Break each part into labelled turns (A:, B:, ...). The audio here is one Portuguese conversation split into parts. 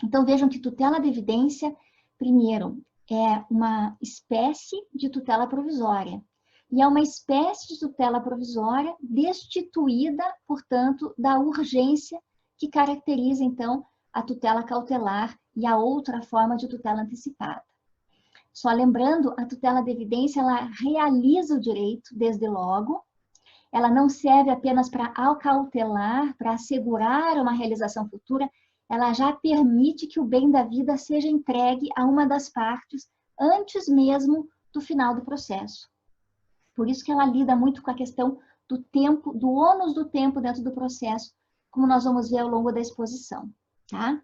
A: Então, vejam que tutela de evidência, primeiro, é uma espécie de tutela provisória. E é uma espécie de tutela provisória destituída, portanto, da urgência que caracteriza, então, a tutela cautelar e a outra forma de tutela antecipada. Só lembrando, a tutela de evidência, ela realiza o direito, desde logo, ela não serve apenas para acautelar, para assegurar uma realização futura, ela já permite que o bem da vida seja entregue a uma das partes antes mesmo do final do processo. Por isso que ela lida muito com a questão do tempo, do ônus do tempo dentro do processo, como nós vamos ver ao longo da exposição, tá?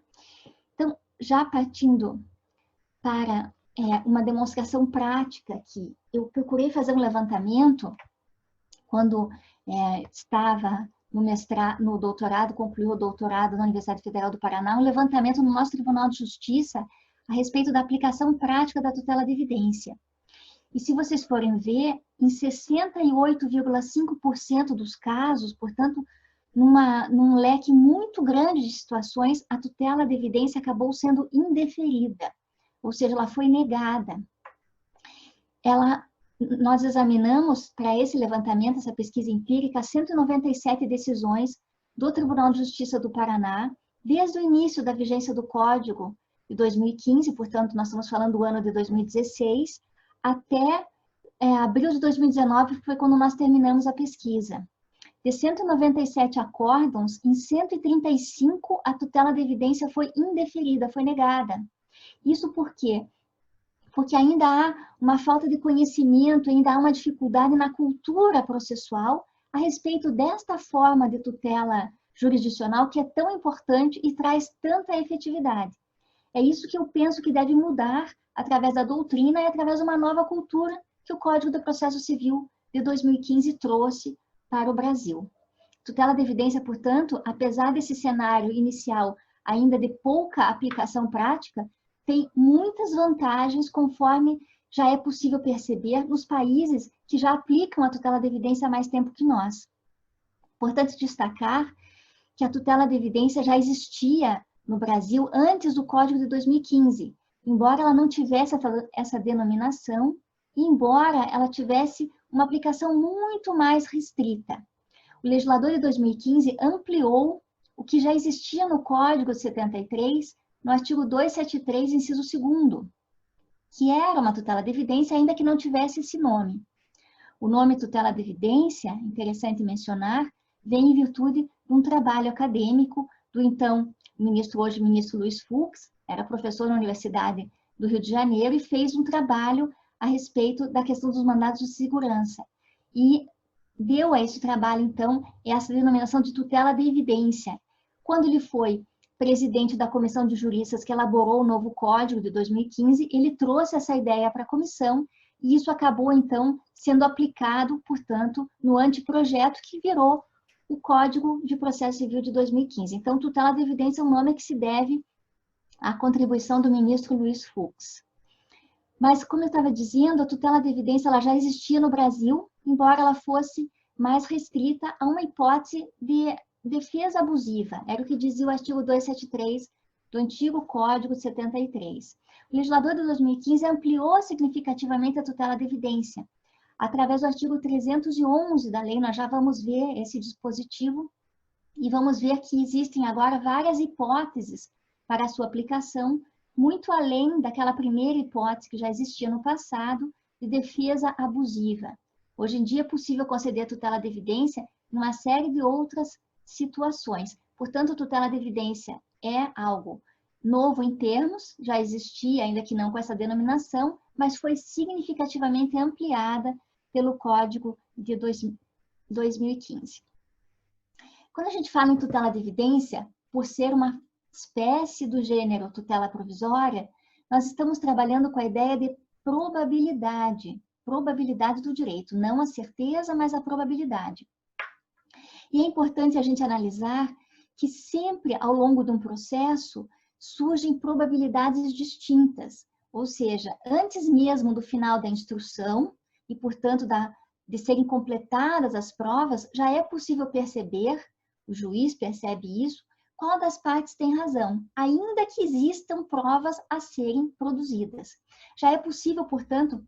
A: Então, já partindo para uma demonstração prática aqui, eu procurei fazer um levantamento quando estava no doutorado, concluiu o doutorado na Universidade Federal do Paraná, um levantamento no nosso Tribunal de Justiça a respeito da aplicação prática da tutela de evidência. E se vocês forem ver, em 68,5% dos casos, portanto, num leque muito grande de situações, a tutela de evidência acabou sendo indeferida, ou seja, ela foi negada. Nós examinamos, para esse levantamento, essa pesquisa empírica, 197 decisões do Tribunal de Justiça do Paraná, desde o início da vigência do Código de 2015, portanto, nós estamos falando do ano de 2016, até abril de 2019, que foi quando nós terminamos a pesquisa. De 197 acórdãos, em 135, a tutela de evidência foi indeferida, foi negada. Isso por quê? Porque ainda há uma falta de conhecimento, ainda há uma dificuldade na cultura processual a respeito desta forma de tutela jurisdicional que é tão importante e traz tanta efetividade. É isso que eu penso que deve mudar através da doutrina e através de uma nova cultura que o Código do Processo Civil de 2015 trouxe para o Brasil. Tutela de evidência, portanto, apesar desse cenário inicial ainda de pouca aplicação prática, tem muitas vantagens conforme já é possível perceber nos países que já aplicam a tutela de evidência há mais tempo que nós. Importante destacar que a tutela de evidência já existia no Brasil antes do Código de 2015, embora ela não tivesse essa denominação e embora ela tivesse uma aplicação muito mais restrita. O legislador de 2015 ampliou o que já existia no Código de 73, no artigo 273, inciso 2º, que era uma tutela de evidência, ainda que não tivesse esse nome. O nome tutela de evidência, interessante mencionar, vem em virtude de um trabalho acadêmico do então hoje ministro Luiz Fux, era professor na Universidade do Rio de Janeiro e fez um trabalho a respeito da questão dos mandados de segurança. E deu a esse trabalho, então, essa denominação de tutela de evidência. Quando ele foi presidente da Comissão de Juristas que elaborou o novo Código de 2015, ele trouxe essa ideia para a comissão e isso acabou, então, sendo aplicado, portanto, no anteprojeto que virou o Código de Processo Civil de 2015. Então, tutela de evidência é um nome que se deve à contribuição do ministro Luiz Fux. Mas, como eu estava dizendo, a tutela de evidência ela já existia no Brasil, embora ela fosse mais restrita a uma hipótese de defesa abusiva. Era o que dizia o artigo 273 do antigo Código de 73. O legislador de 2015 ampliou significativamente a tutela de evidência. Através do artigo 311 da lei, nós já vamos ver esse dispositivo e vamos ver que existem agora várias hipóteses para a sua aplicação, muito além daquela primeira hipótese que já existia no passado, de defesa abusiva. Hoje em dia é possível conceder tutela de evidência em uma série de outras situações. Portanto, a tutela de evidência é algo novo em termos, já existia, ainda que não com essa denominação, mas foi significativamente ampliada pelo Código de 2015. Quando a gente fala em tutela de evidência, por ser uma espécie do gênero tutela provisória, nós estamos trabalhando com a ideia de probabilidade do direito, não a certeza, mas a probabilidade. E é importante a gente analisar que sempre ao longo de um processo surgem probabilidades distintas, ou seja, antes mesmo do final da instrução e, portanto, de serem completadas as provas, já é possível perceber, o juiz percebe isso, qual das partes tem razão, ainda que existam provas a serem produzidas. Já é possível, portanto,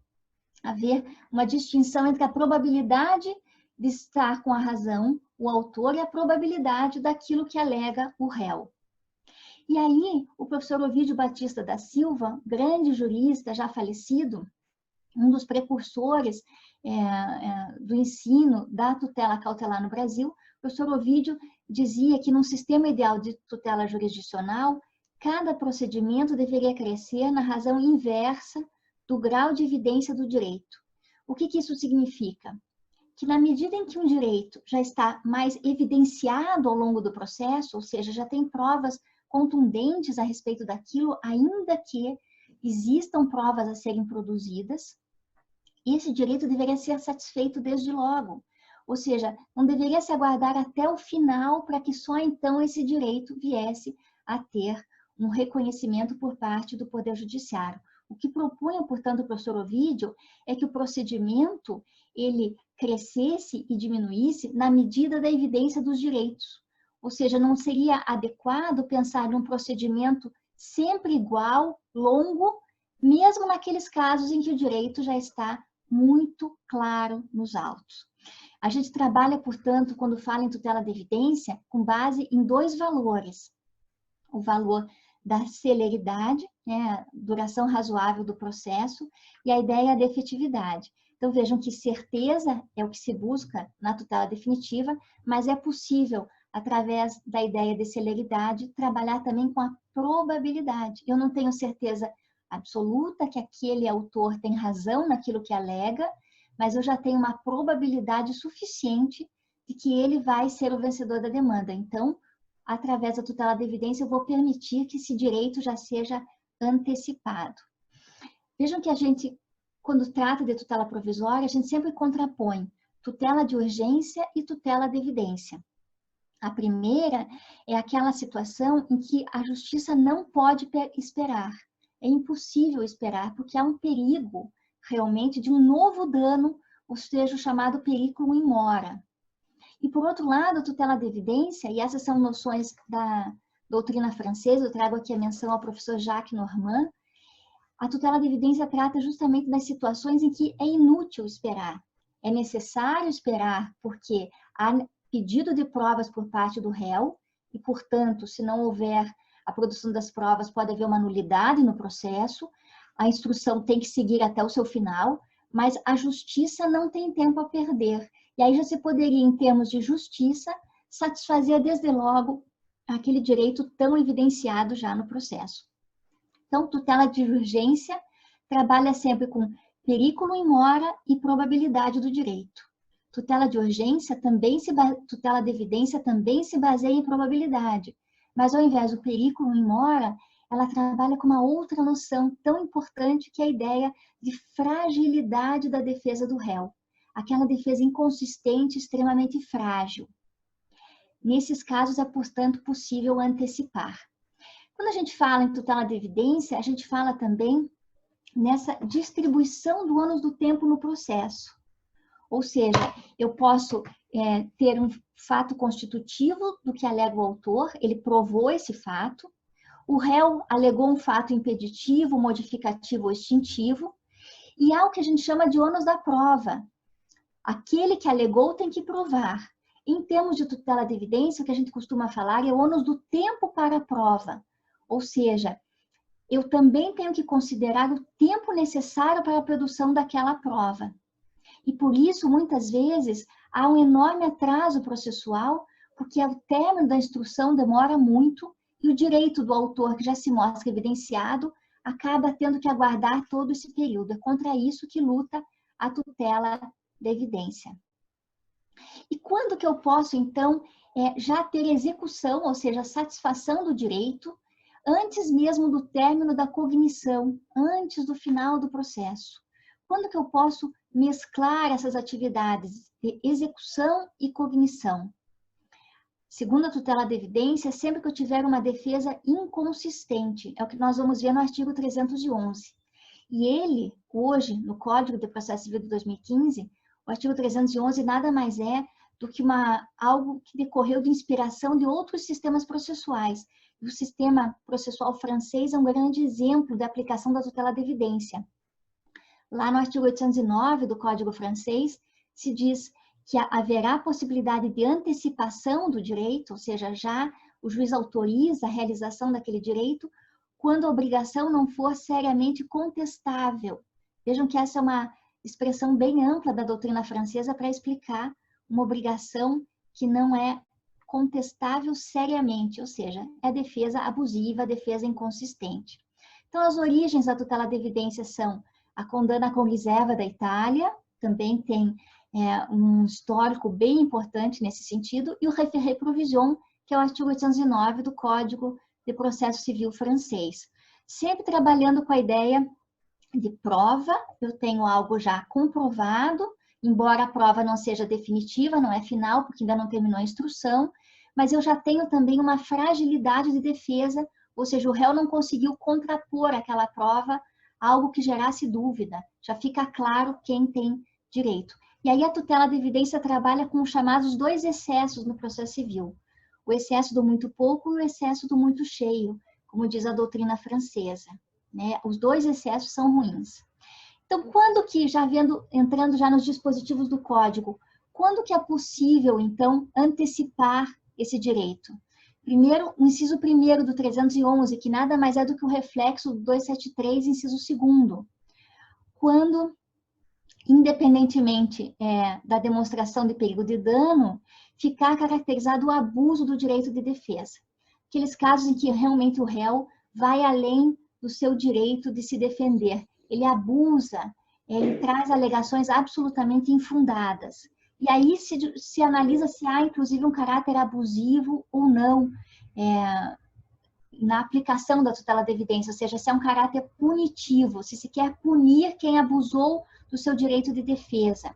A: haver uma distinção entre a probabilidade de estar com a razão, o autor, e a probabilidade daquilo que alega o réu. E aí, o professor Ovídio Batista da Silva, grande jurista, já falecido, um dos precursores do ensino da tutela cautelar no Brasil, o professor Ovídio dizia que num sistema ideal de tutela jurisdicional, cada procedimento deveria crescer na razão inversa do grau de evidência do direito. O que isso significa? Que na medida em que um direito já está mais evidenciado ao longo do processo, ou seja, já tem provas contundentes a respeito daquilo, ainda que existam provas a serem produzidas, esse direito deveria ser satisfeito desde logo. Ou seja, não deveria se aguardar até o final para que só então esse direito viesse a ter um reconhecimento por parte do Poder Judiciário. O que propunha, portanto, o professor Ovídio é que o procedimento ele crescesse e diminuísse na medida da evidência dos direitos. Ou seja, não seria adequado pensar num procedimento sempre igual, longo, mesmo naqueles casos em que o direito já está muito claro nos autos. A gente trabalha, portanto, quando fala em tutela da evidência, com base em dois valores. O valor da celeridade, né, duração razoável do processo, e a ideia da efetividade. Então, vejam que certeza é o que se busca na tutela definitiva, mas é possível, através da ideia de celeridade, trabalhar também com a probabilidade. Eu não tenho certeza absoluta que aquele autor tem razão naquilo que alega, mas eu já tenho uma probabilidade suficiente de que ele vai ser o vencedor da demanda. Então, através da tutela da evidência, eu vou permitir que esse direito já seja antecipado. Vejam que a gente, quando trata de tutela provisória, a gente sempre contrapõe tutela de urgência e tutela de evidência. A primeira é aquela situação em que a justiça não pode esperar. É impossível esperar, porque há um perigo, realmente, de um novo dano, ou seja, o chamado periculum in mora. E, por outro lado, a tutela de evidência, e essas são noções da doutrina francesa, eu trago aqui a menção ao professor Jacques Normand, a tutela de evidência trata justamente das situações em que é inútil esperar. É necessário esperar porque há pedido de provas por parte do réu, e, portanto, se não houver a produção das provas, pode haver uma nulidade no processo, a instrução tem que seguir até o seu final, mas a justiça não tem tempo a perder. E aí já se poderia, em termos de justiça, satisfazer desde logo aquele direito tão evidenciado já no processo. Então, tutela de urgência trabalha sempre com periculum in mora e probabilidade do direito. Tutela de urgência tutela de evidência também se baseia em probabilidade, mas ao invés do periculum in mora, ela trabalha com uma outra noção tão importante que é a ideia de fragilidade da defesa do réu. Aquela defesa inconsistente, extremamente frágil. Nesses casos, é, portanto, possível antecipar. Quando a gente fala em tutela de evidência, a gente fala também nessa distribuição do ônus do tempo no processo. Ou seja, eu posso ter um fato constitutivo do que alega o autor, ele provou esse fato, o réu alegou um fato impeditivo, modificativo ou extintivo, e há o que a gente chama de ônus da prova. Aquele que alegou tem que provar. Em termos de tutela de evidência, o que a gente costuma falar é o ônus do tempo para a prova. Ou seja, eu também tenho que considerar o tempo necessário para a produção daquela prova. E por isso, muitas vezes, há um enorme atraso processual, porque o término da instrução demora muito e o direito do autor, que já se mostra evidenciado, acaba tendo que aguardar todo esse período. É contra isso que luta a tutela da evidência. E quando que eu posso, então, já ter execução, ou seja, satisfação do direito, antes mesmo do término da cognição, antes do final do processo? Quando que eu posso mesclar essas atividades de execução e cognição? Segundo a tutela da evidência, sempre que eu tiver uma defesa inconsistente, é o que nós vamos ver no artigo 311. E ele, hoje, no Código de Processo Civil de 2015, o artigo 311 nada mais é do que algo que decorreu de inspiração de outros sistemas processuais. O sistema processual francês é um grande exemplo da aplicação da tutela da evidência. Lá no artigo 809 do Código francês, se diz que haverá possibilidade de antecipação do direito, ou seja, já o juiz autoriza a realização daquele direito, quando a obrigação não for seriamente contestável. Vejam que essa é uma expressão bem ampla da doutrina francesa para explicar uma obrigação que não é contestável seriamente, ou seja, é defesa abusiva, defesa inconsistente. Então, as origens da tutela da evidência são a condena com reserva da Itália, também tem um histórico bem importante nesse sentido, e o référé provision, que é o artigo 809 do Código de Processo Civil francês. Sempre trabalhando com a ideia de prova, eu tenho algo já comprovado, embora a prova não seja definitiva, não é final, porque ainda não terminou a instrução, mas eu já tenho também uma fragilidade de defesa, ou seja, o réu não conseguiu contrapor aquela prova, algo que gerasse dúvida, já fica claro quem tem direito. E aí a tutela da evidência trabalha com os chamados dois excessos no processo civil, o excesso do muito pouco e o excesso do muito cheio, como diz a doutrina francesa, né? Os dois excessos são ruins. Então, quando que, entrando já nos dispositivos do código, quando que é possível, então, antecipar esse direito? Primeiro, o inciso 1º do 311, que nada mais é do que o reflexo do 273, inciso 2º. Quando, independentemente da demonstração de perigo de dano, ficar caracterizado o abuso do direito de defesa. Aqueles casos em que realmente o réu vai além do seu direito de se defender. Ele abusa, ele traz alegações absolutamente infundadas. E aí se analisa se há, inclusive, um caráter abusivo ou não na aplicação da tutela da evidência, ou seja, se é um caráter punitivo, se quer punir quem abusou do seu direito de defesa.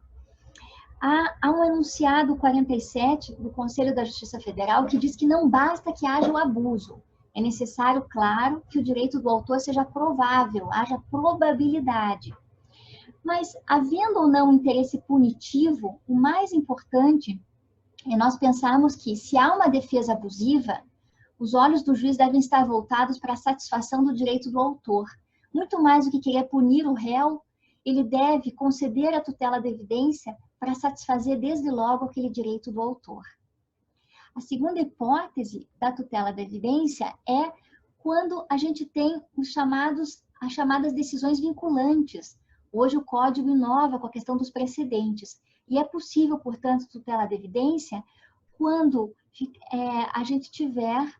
A: Há um enunciado 47 do Conselho da Justiça Federal que diz que não basta que haja o abuso. É necessário, claro, que o direito do autor seja provável, haja probabilidade. Mas, havendo ou não interesse punitivo, o mais importante é nós pensarmos que, se há uma defesa abusiva, os olhos do juiz devem estar voltados para a satisfação do direito do autor. Muito mais do que querer punir o réu, ele deve conceder a tutela da evidência para satisfazer desde logo aquele direito do autor. A segunda hipótese da tutela da evidência é quando a gente tem as chamadas decisões vinculantes. Hoje o Código inova com a questão dos precedentes. E é possível, portanto, tutela da evidência quando a gente tiver,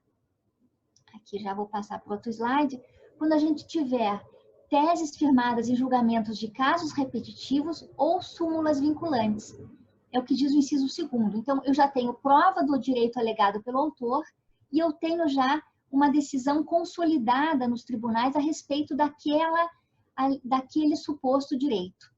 A: aqui já vou passar para outro slide, quando a gente tiver teses firmadas em julgamentos de casos repetitivos ou súmulas vinculantes. É o que diz o inciso 2º. Então, eu já tenho prova do direito alegado pelo autor e eu tenho já uma decisão consolidada nos tribunais a respeito daquele suposto direito.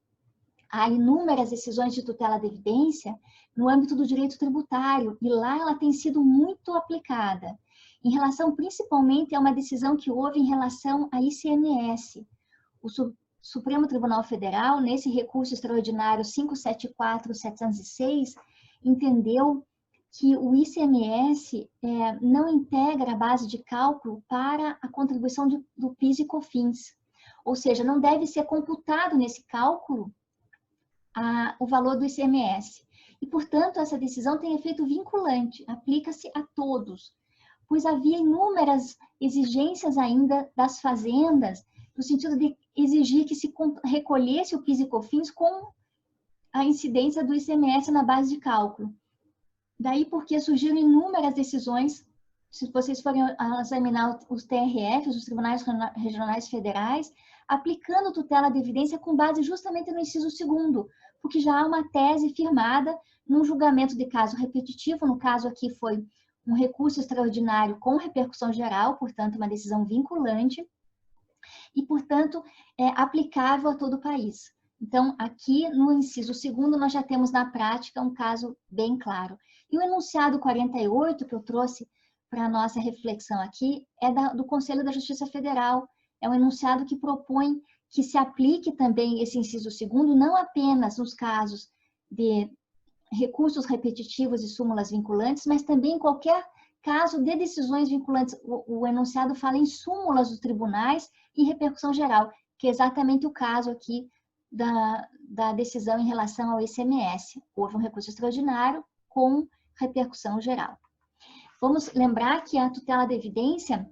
A: Há inúmeras decisões de tutela da evidência no âmbito do direito tributário e lá ela tem sido muito aplicada. Em relação principalmente a uma decisão que houve em relação à ICMS. O Supremo Tribunal Federal, nesse recurso extraordinário 574/706, entendeu que o ICMS não integra a base de cálculo para a contribuição do PIS e COFINS. Ou seja, não deve ser computado nesse cálculo o valor do ICMS. E, portanto, essa decisão tem efeito vinculante, aplica-se a todos, pois havia inúmeras exigências ainda das fazendas, no sentido de exigir que se recolhesse o PIS e COFINS com a incidência do ICMS na base de cálculo. Daí porque surgiram inúmeras decisões, se vocês forem examinar os TRFs, os Tribunais Regionais Federais, aplicando tutela de evidência com base justamente no inciso 2º, porque já há uma tese firmada num julgamento de caso repetitivo, no caso aqui foi um recurso extraordinário com repercussão geral, portanto uma decisão vinculante, e, portanto, é aplicável a todo o país. Então, aqui no inciso 2º, nós já temos na prática um caso bem claro. E o enunciado 48, que eu trouxe para a nossa reflexão aqui, é do Conselho da Justiça Federal. É um enunciado que propõe que se aplique também esse inciso 2º, não apenas nos casos de recursos repetitivos e súmulas vinculantes, mas também em qualquer caso de decisões vinculantes. O enunciado fala em súmulas dos tribunais e repercussão geral, que é exatamente o caso aqui da decisão em relação ao ICMS. Houve um recurso extraordinário com repercussão geral. Vamos lembrar que a tutela da evidência,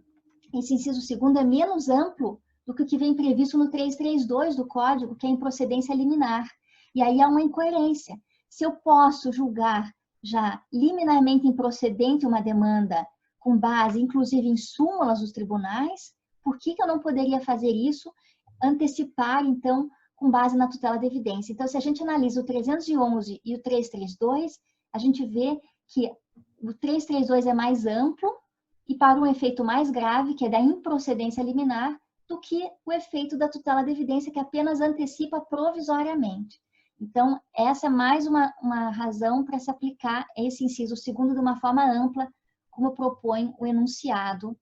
A: esse inciso 2º, é menos amplo do que o que vem previsto no 332 do Código, que é improcedência liminar. E aí há uma incoerência. Se eu posso julgar já liminarmente improcedente uma demanda com base, inclusive, em súmulas dos tribunais, por que eu não poderia fazer isso, antecipar, então, com base na tutela da evidência? Então, se a gente analisa o 311 e o 332, a gente vê que o 332 é mais amplo e para um efeito mais grave, que é da improcedência liminar, do que o efeito da tutela da evidência, que apenas antecipa provisoriamente. Então, essa é mais uma razão para se aplicar esse inciso 2º de uma forma ampla, como propõe o enunciado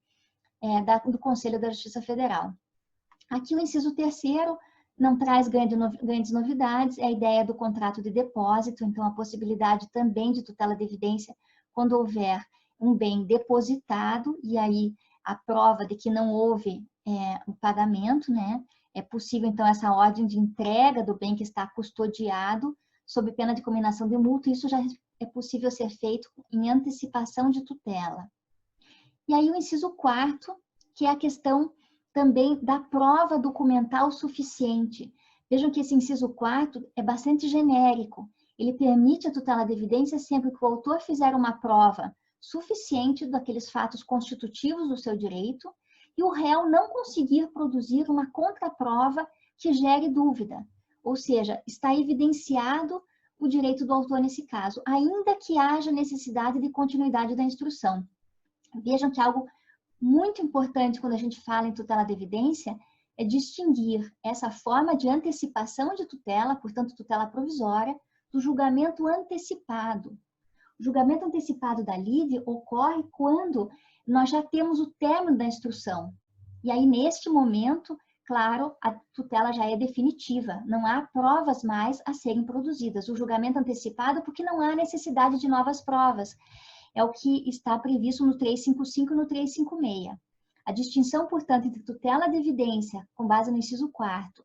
A: do Conselho da Justiça Federal. Aqui o inciso 3º não traz grandes novidades, é a ideia do contrato de depósito, então a possibilidade também de tutela de evidência quando houver um bem depositado, e aí a prova de que não houve o pagamento, né? É possível, então, essa ordem de entrega do bem que está custodiado, sob pena de cominação de multa, isso já é possível ser feito em antecipação de tutela. E aí o inciso 4º, que é a questão também da prova documental suficiente. Vejam que esse inciso 4º é bastante genérico. Ele permite a tutela de evidência sempre que o autor fizer uma prova suficiente daqueles fatos constitutivos do seu direito e o réu não conseguir produzir uma contraprova que gere dúvida. Ou seja, está evidenciado o direito do autor nesse caso, ainda que haja necessidade de continuidade da instrução. Vejam que algo muito importante quando a gente fala em tutela de evidência é distinguir essa forma de antecipação de tutela, portanto, tutela provisória, do julgamento antecipado. O julgamento antecipado da lide ocorre quando nós já temos o término da instrução. E aí, neste momento, claro, a tutela já é definitiva. Não há provas mais a serem produzidas. O julgamento antecipado, porque não há necessidade de novas provas. É o que está previsto no 355 e no 356. A distinção, portanto, entre tutela de evidência, com base no inciso 4º,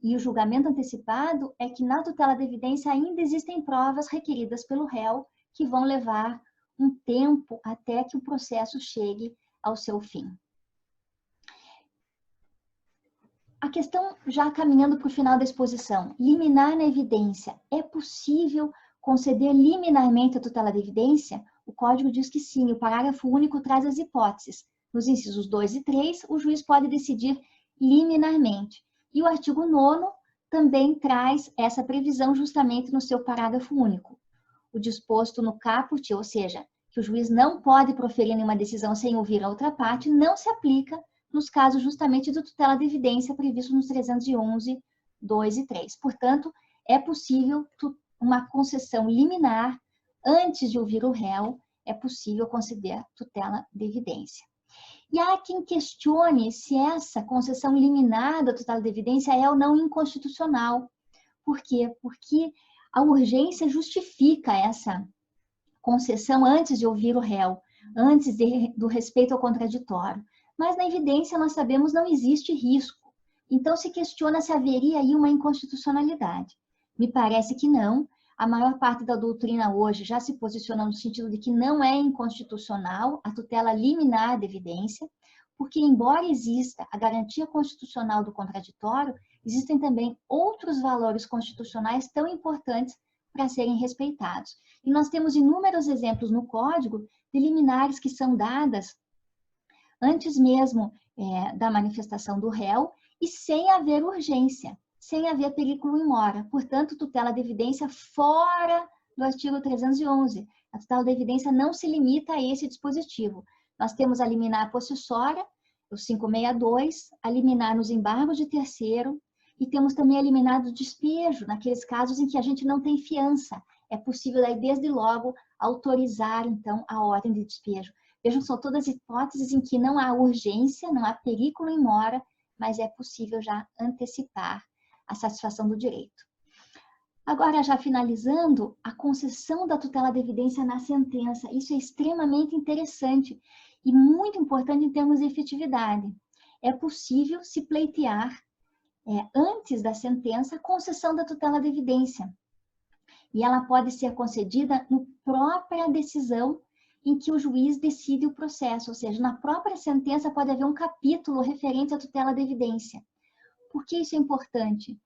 A: e o julgamento antecipado é que na tutela de evidência ainda existem provas requeridas pelo réu que vão levar um tempo até que o processo chegue ao seu fim. A questão, já caminhando para o final da exposição, liminar na evidência. É possível conceder liminarmente a tutela de evidência? O Código diz que sim, o parágrafo único traz as hipóteses. Nos incisos 2 e 3, o juiz pode decidir liminarmente. E o artigo 9º também traz essa previsão justamente no seu parágrafo único. O disposto no caput, ou seja, que o juiz não pode proferir nenhuma decisão sem ouvir a outra parte, não se aplica nos casos justamente de tutela de evidência previsto nos 311, 2 e 3. Portanto, é possível uma concessão liminar antes de ouvir o réu, é possível conceder tutela de evidência. E há quem questione se essa concessão liminar da tutela de evidência é ou não inconstitucional. Por quê? Porque a urgência justifica essa concessão antes de ouvir o réu, antes do respeito ao contraditório. Mas na evidência, nós sabemos, não existe risco. Então, se questiona se haveria aí uma inconstitucionalidade. Me parece que não. A maior parte da doutrina hoje já se posiciona no sentido de que não é inconstitucional a tutela liminar de evidência, porque, embora exista a garantia constitucional do contraditório, existem também outros valores constitucionais tão importantes para serem respeitados. E nós temos inúmeros exemplos no Código de liminares que são dadas antes mesmo da manifestação do réu e sem haver urgência, sem haver perigo in mora. Portanto, tutela de evidência fora do artigo 311. A tutela de evidência não se limita a esse dispositivo. Nós temos a liminar possessória, o 562, a liminar nos embargos de terceiro, e temos também a liminar do despejo, naqueles casos em que a gente não tem fiança. É possível, daí, desde logo, autorizar, então, a ordem de despejo. Vejam, são todas hipóteses em que não há urgência, não há perigo in mora, mas é possível já antecipar a satisfação do direito. Agora, já finalizando, a concessão da tutela de evidência na sentença. Isso é extremamente interessante e muito importante em termos de efetividade. É possível se pleitear, antes da sentença, a concessão da tutela de evidência. E ela pode ser concedida na própria decisão em que o juiz decide o processo, ou seja, na própria sentença pode haver um capítulo referente à tutela de evidência. Por que isso é importante?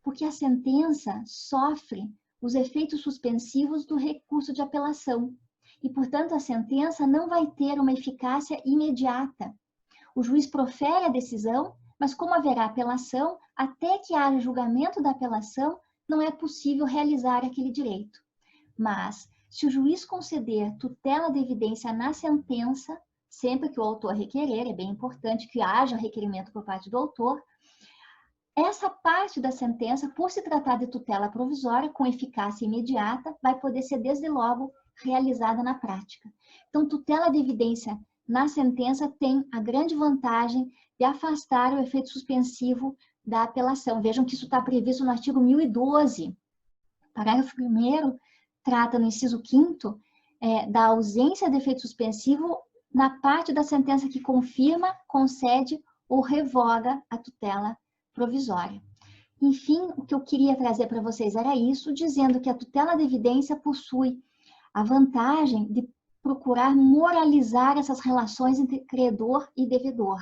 A: Porque a sentença sofre os efeitos suspensivos do recurso de apelação. E, portanto, a sentença não vai ter uma eficácia imediata. O juiz profere a decisão, mas como haverá apelação, até que haja julgamento da apelação, não é possível realizar aquele direito. Mas, se o juiz conceder tutela de evidência na sentença, sempre que o autor requerer, é bem importante que haja requerimento por parte do autor, essa parte da sentença, por se tratar de tutela provisória, com eficácia imediata, vai poder ser desde logo realizada na prática. Então, tutela de evidência na sentença tem a grande vantagem de afastar o efeito suspensivo da apelação. Vejam que isso está previsto no artigo 1012. Parágrafo 1º trata no inciso 5º da ausência de efeito suspensivo na parte da sentença que confirma, concede ou revoga a tutela provisória. Enfim, o que eu queria trazer para vocês era isso, dizendo que a tutela de evidência possui a vantagem de procurar moralizar essas relações entre credor e devedor.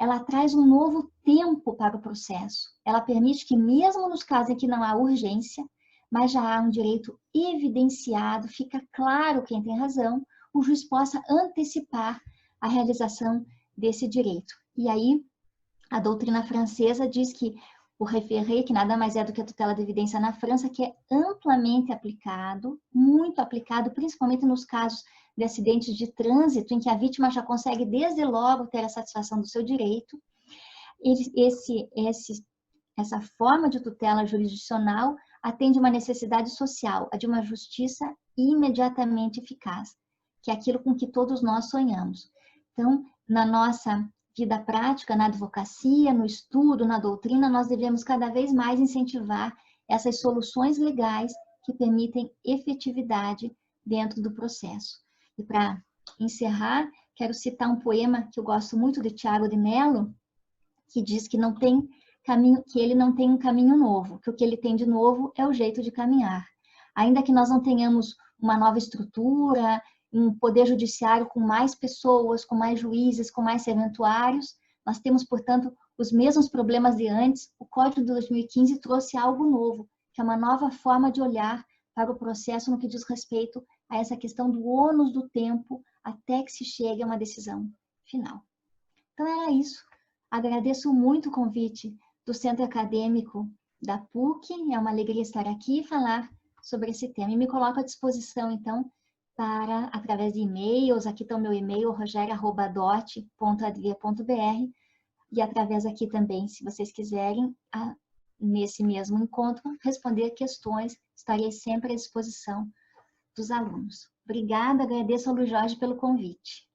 A: Ela traz um novo tempo para o processo. Ela permite que, mesmo nos casos em que não há urgência, mas já há um direito evidenciado, fica claro quem tem razão, o juiz possa antecipar a realização desse direito. E aí, a doutrina francesa diz que o référé, que nada mais é do que a tutela de evidência na França, que é amplamente aplicado, muito aplicado, principalmente nos casos de acidentes de trânsito, em que a vítima já consegue desde logo ter a satisfação do seu direito. Essa forma de tutela jurisdicional atende uma necessidade social, a de uma justiça imediatamente eficaz, que é aquilo com que todos nós sonhamos. Então, na nossa vida prática, na advocacia, no estudo, na doutrina, nós devemos cada vez mais incentivar essas soluções legais que permitem efetividade dentro do processo. E para encerrar, quero citar um poema que eu gosto muito de Tiago de Mello, que diz que não tem caminho, que ele não tem um caminho novo, que o que ele tem de novo é o jeito de caminhar. Ainda que nós não tenhamos uma nova estrutura, um poder judiciário com mais pessoas, com mais juízes, com mais serventuários, nós temos, portanto, os mesmos problemas de antes. O Código de 2015 trouxe algo novo, que é uma nova forma de olhar para o processo no que diz respeito a essa questão do ônus do tempo até que se chegue a uma decisão final. Então, era isso. Agradeço muito o convite do Centro Acadêmico da PUC. É uma alegria estar aqui e falar sobre esse tema. E me coloco à disposição, então, para, através de e-mails, aqui está o meu e-mail, rogeria@dot.advia.br, e através aqui também, se vocês quiserem, nesse mesmo encontro, responder questões, estarei sempre à disposição dos alunos. Obrigada, agradeço ao Luiz Jorge pelo convite.